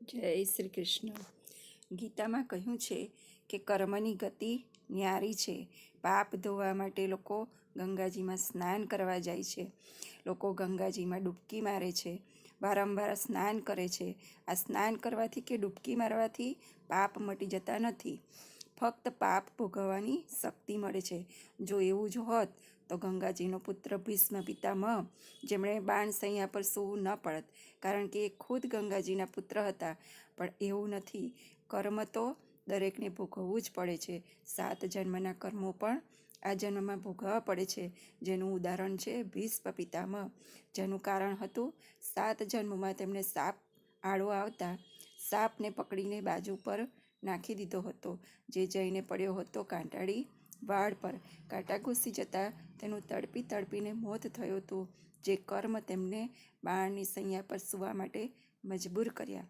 જય શ્રી કૃષ્ણ. ગીતામાં કહ્યું છે કે કર્મની ગતિ ન્યારી છે. પાપ ધોવા માટે લોકો ગંગાજીમાં સ્નાન કરવા જાય છે. લોકો ગંગાજીમાં ડૂબકી મારે છે, વારંવાર સ્નાન કરે છે. આ સ્નાન કરવાથી કે ડૂબકી મારવાથી પાપ મટી જતા નથી, ફક્ત પાપ ભોગવવાની શક્તિ મળે છે. જો એવું જ હોત તો ગંગાજીનો પુત્ર ભીષ્મ પિતામહ, જેમણે બાણસૈયા પર સૂવું ન પડત, કારણ કે એ ખુદ ગંગાજીના પુત્ર હતા. પણ એવું નથી. કર્મ તો દરેકને ભોગવવું જ પડે છે. 7 જન્મના કર્મો પણ આ જન્મમાં ભોગવવા પડે છે, જેનું ઉદાહરણ છે ભીષ્મ પિતામહ, જેનું કારણ હતું 7 જન્મમાં તેમને સાપ આડો આવતા સાપને પકડીને બાજુ પર નાખી દીધો હતો, જે જઈને પડ્યો હતો કાંટાળી વાડ પર. કાંટા ઘૂસી જતા તેનું તડપી તડપીને મોત થયું હતું, જે કર્મ તેમને બાણની સૈયા પર સૂવા માટે મજબૂર કર્યા.